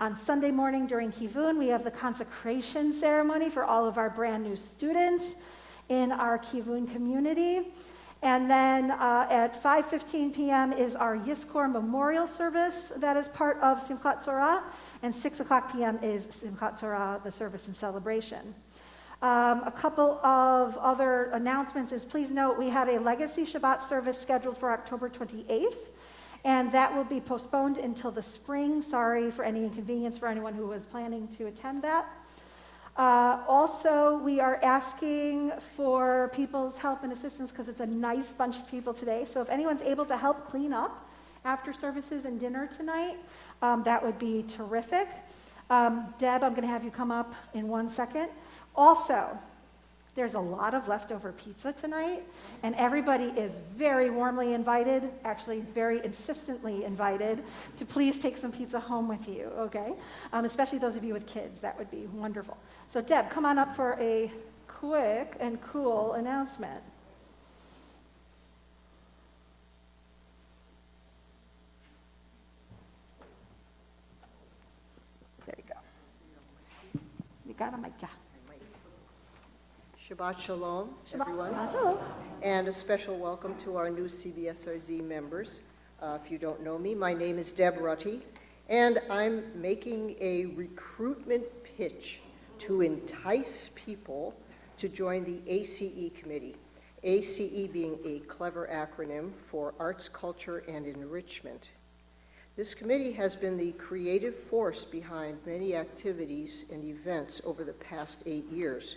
On Sunday morning during Kivun, we have the consecration ceremony for all of our brand new students in our Kivun community. And then at 5:15 p.m. is our Yizkor memorial service that is part of Simchat Torah. And 6 o'clock p.m. is Simchat Torah, the service and celebration. A couple of other announcements is, please note, we had a Legacy Shabbat service scheduled for October 28th. And that will be postponed until the spring. Sorry for any inconvenience for anyone who was planning to attend that. Also, we are asking for people's help and assistance because it's a nice bunch of people today. So if anyone's able to help clean up after services and dinner tonight, that would be terrific. Deb, I'm going to have you come up in 1 second. Also, there's a lot of leftover pizza tonight, and everybody is very warmly invited, actually very insistently invited, to please take some pizza home with you, okay? Especially those of you with kids, that would be wonderful. So Deb, come on up for a quick and cool announcement. There you go. You got a mic, yeah. Shabbat Shalom, everyone. Shabbat shalom. And a special welcome to our new CBSRZ members. If you don't know me, my name is Deb Rutty, and I'm making a recruitment pitch to entice people to join the ACE committee. ACE being a clever acronym for Arts, Culture, and Enrichment. This committee has been the creative force behind many activities and events over the past 8 years.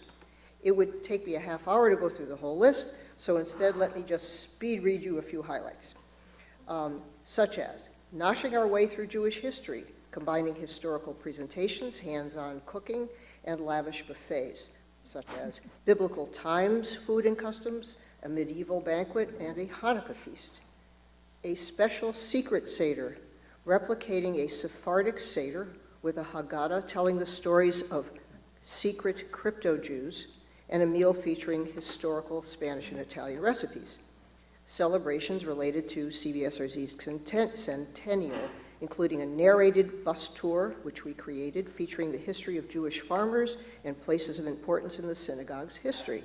It would take me a half hour to go through the whole list, so instead let me just speed read you a few highlights, such as noshing our way through Jewish history, combining historical presentations, hands-on cooking, and lavish buffets, such as biblical times, food and customs, a medieval banquet, and a Hanukkah feast. A special secret Seder, replicating a Sephardic Seder with a Haggadah telling the stories of secret crypto-Jews, and a meal featuring historical Spanish and Italian recipes. Celebrations related to CBSRZ's centennial, including a narrated bus tour, which we created, featuring the history of Jewish farmers and places of importance in the synagogue's history.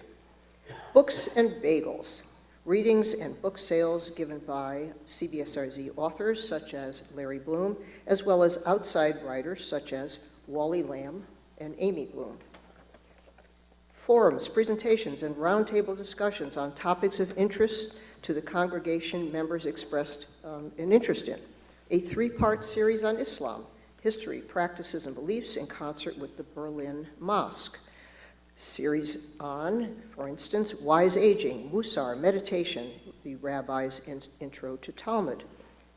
Books and bagels, readings and book sales given by CBSRZ authors such as Larry Bloom, as well as outside writers such as Wally Lamb and Amy Bloom. Forums, presentations, and roundtable discussions on topics of interest to the congregation members expressed an interest in. A 3-part series on Islam, history, practices, and beliefs in concert with the Berlin Mosque. Series on, for instance, wise aging, Musar, meditation, the rabbi's intro to Talmud.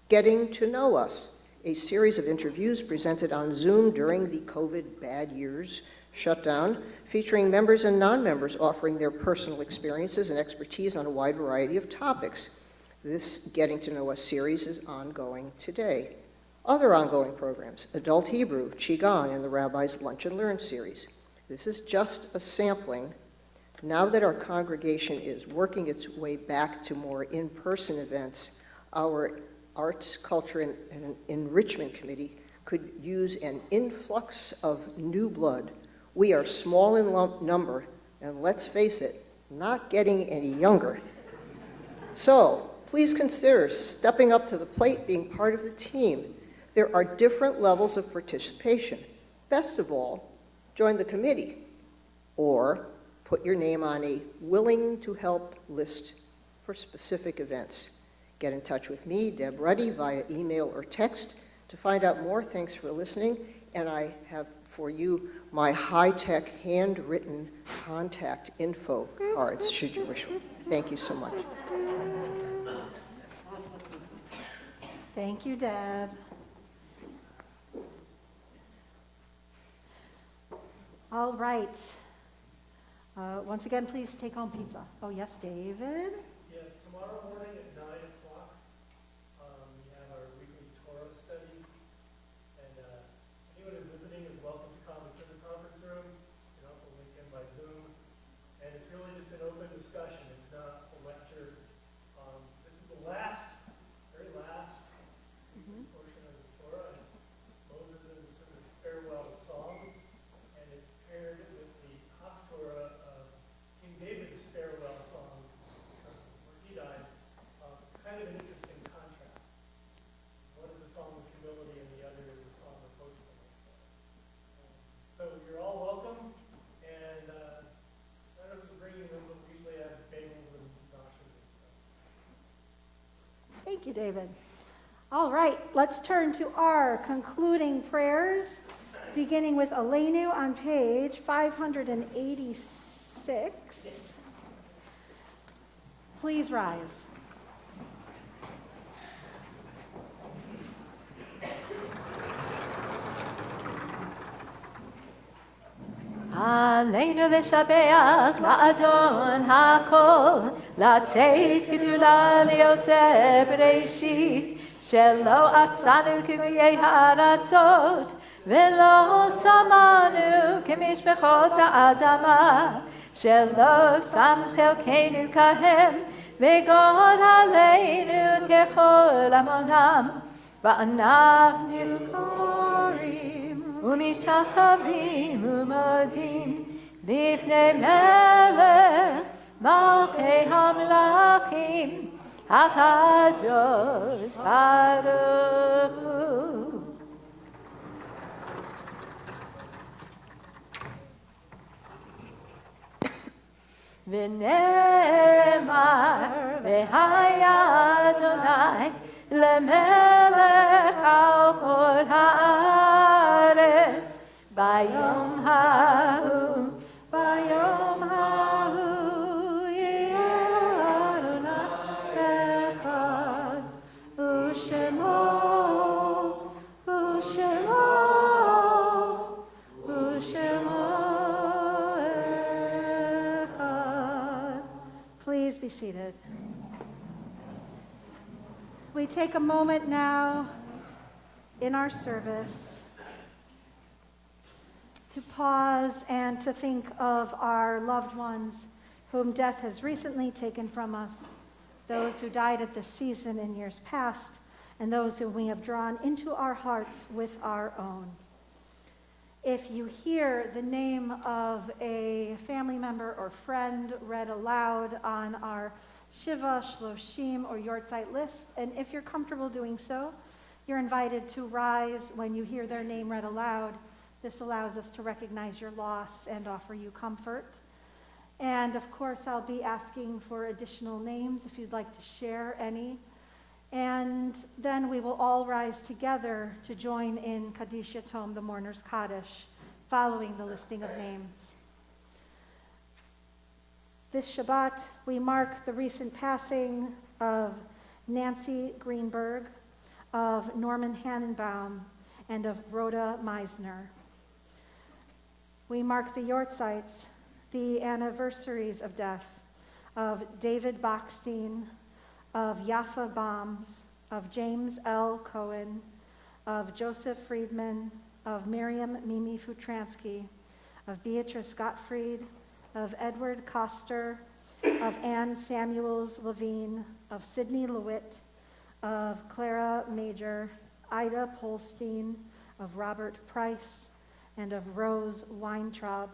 Getting to know us, a series of interviews presented on Zoom during the COVID bad years shutdown, featuring members and non-members offering their personal experiences and expertise on a wide variety of topics. This Getting to Know Us series is ongoing today. Other ongoing programs, Adult Hebrew, Qigong, and the Rabbi's Lunch and Learn series. This is just a sampling. Now that our congregation is working its way back to more in-person events, our Arts, Culture, and Enrichment Committee could use an influx of new blood. We are small in number, and let's face it, not getting any younger. So, please consider stepping up to the plate, being part of the team. There are different levels of participation. Best of all, join the committee, or put your name on a willing to help list for specific events. Get in touch with me, Deb Ruddy, via email or text to find out more. Thanks for listening, and I have for you my high-tech handwritten contact info cards, should you wish. Thank you so much. Thank you, Deb. All right. Once again, please take home pizza. Oh, yes, David? Yeah, tomorrow morning at 9 o'clock, we have our weekly Torah study. And anyone who's visiting is welcome to come. It's in the conference room. You can also link in by Zoom. And it's really just an open discussion. It's not a lecture. This is the very last portion of the Torah. It's Moses' sort of farewell song. And it's paired with the Haftorah of King David's farewell song before he died. It's kind of an interesting contrast. One is a song of humility and the other is a song of boastfulness. So you're all welcome, and I don't know who's bringing them, but we usually have bagels and nachos and stuff. Thank you, David. All right, let's turn to our concluding prayers, beginning with Elenu on page 586. Please rise. עלינו לשבח לאדון הכל, לתת גדולה ליוצא בראשית, שלא עשנו כגויי הארצות, ולא שמנו כמשפחות האדמה, שלא שם חלקנו כהם, וגורלנו ככל עמונם, ואנחנו קוראים ומשתחווים ומודים לפני מלך מלכי המלכים, הקדוש ברוך הוא. ונאמר, והיה אדוני למלך על כל הארץ, ביום ההוא, ביום ההוא יהיה אדוני אחד, ושמו, ושמו, ושמו אחד. Please be seated. We take a moment now in our service to pause and to think of our loved ones whom death has recently taken from us, those who died at this season in years past, and those whom we have drawn into our hearts with our own. If you hear the name of a family member or friend read aloud on our Shiva, Shloshim, or Yortzeit list, and if you're comfortable doing so, you're invited to rise when you hear their name read aloud. This allows us to recognize your loss and offer you comfort. And of course, I'll be asking for additional names if you'd like to share any. And then we will all rise together to join in Kaddish Yatom, the Mourner's Kaddish, following the listing of names. This Shabbat, we mark the recent passing of Nancy Greenberg, of Norman Hannenbaum, and of Rhoda Meisner. We mark the Yortzeits, the anniversaries of death, of David Bachstein, of Yaffa Bombs, of James L. Cohen, of Joseph Friedman, of Miriam Mimi Futransky, of Beatrice Gottfried, of Edward Koster, of Anne Samuels Levine, of Sidney Lewitt, of Clara Major, Ida Polstein, of Robert Price, and of Rose Weintraub.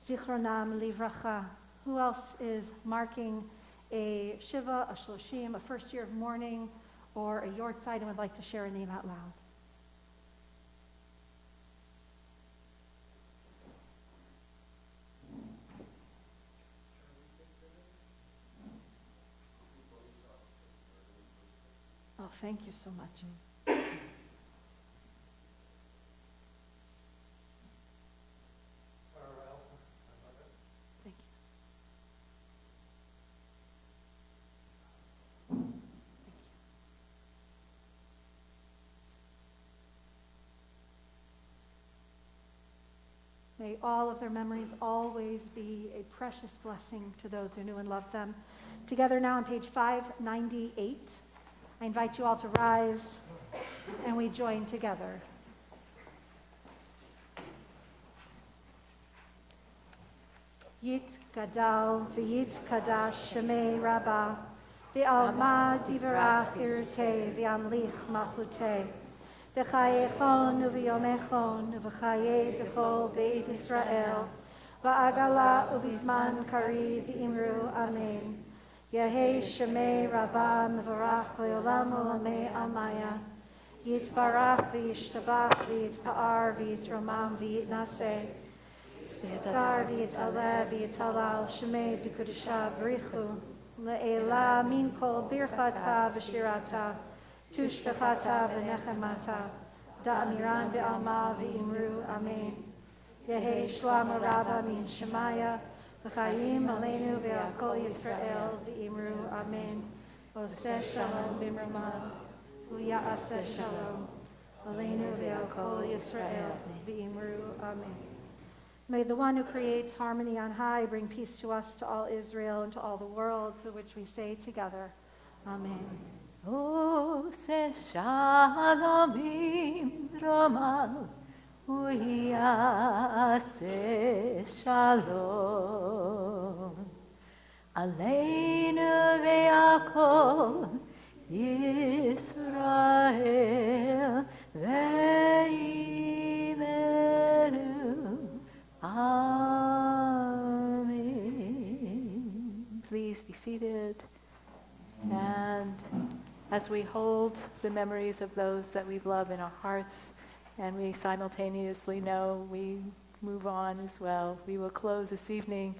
Zichronam Livracha. Who else is marking a Shiva, a Shloshim, a first year of mourning, or a Yortzeit and would like to share a name out loud? Oh, thank you so much. Thank you. May all of their memories always be a precious blessing to those who knew and loved them. Together now on page 598, I invite you all to rise and we join together. Yit gadal v'yit kadash shemei rabbah v'alma divarach irte v'amlich malchutei v'chayechon uv'yomechon v'chaye d'chol beit Yisrael v'agala uv'zman kari v'imru amen. Yehei shemei rabbah mevarach leolam olamei amaya yitbarach v'yishtabach v'yitpa'ar v'yitromam v'yitnaseh V'yitar v'yitaleh v'yitalal shemei d'kudisha b'richu le'ela min kol birchata v'shirata tushbechata v'nechemata da'amiran v'alma v'imru amen. Yehei shlomo rabba min shemaya v'chayim aleinu v'akol Yisrael v'imru amen. Oseh shalom b'imrama v'ya'aseh shalom aleinu v'akol Yisrael v'imru amen. May the one who creates harmony on high bring peace to us, to all Israel, and to all the world, to which we say together, Amen. Ose shalom b'imrama v'ya'aseh shalom aleinu v'akol Yisrael v'yimeru Amen. Please be seated. And as we hold the memories of those that we've loved in our hearts, and we simultaneously know we move on as well, we will close this evening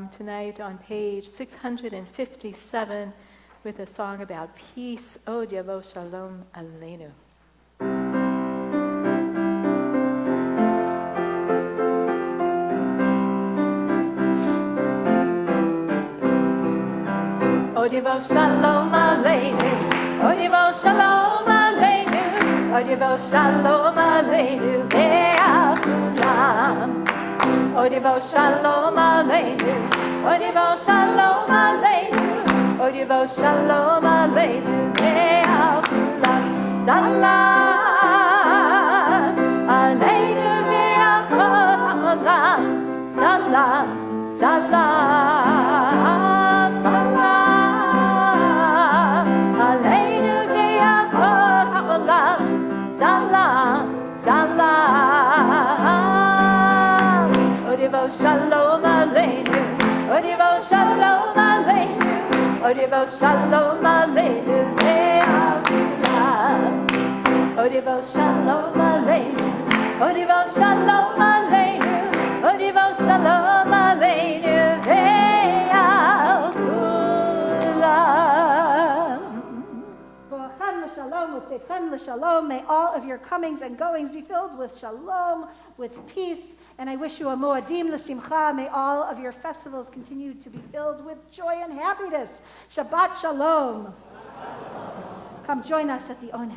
tonight on page 657 with a song about peace. Od Yavo Shalom Aleinu. Od Yavo Shalom Aleinu, Od Yavo Shalom Aleinu, Od Yavo Shalom Aleinu, Ve'akulam. Od Yavo Shalom Aleinu, Od Yavo Shalom Aleinu, Od Yavo Shalom Aleinu, Ve'akulam. Salam Aleinu ve'akol ha'olam. Salam, salam, salam Aleinu ve'akol ha'olam. Salam, salam. Od Yavo Shalom Aleinu, Od Yavo Shalom Aleinu, Od Yavo Shalom Aleinu, ve'akulam. Od Yavo Shalom Aleinu, Od Yavo Shalom Aleinu, Od Yavo Shalom Aleinu, ve'akulam. Boachem l'shalom, utzeitchem l'shalom. May all of your comings and goings be filled with shalom, with peace. And I wish you a moadim l'simcha. May all of your festivals continue to be filled with joy and happiness. Shabbat shalom. Come join us at the Oneg.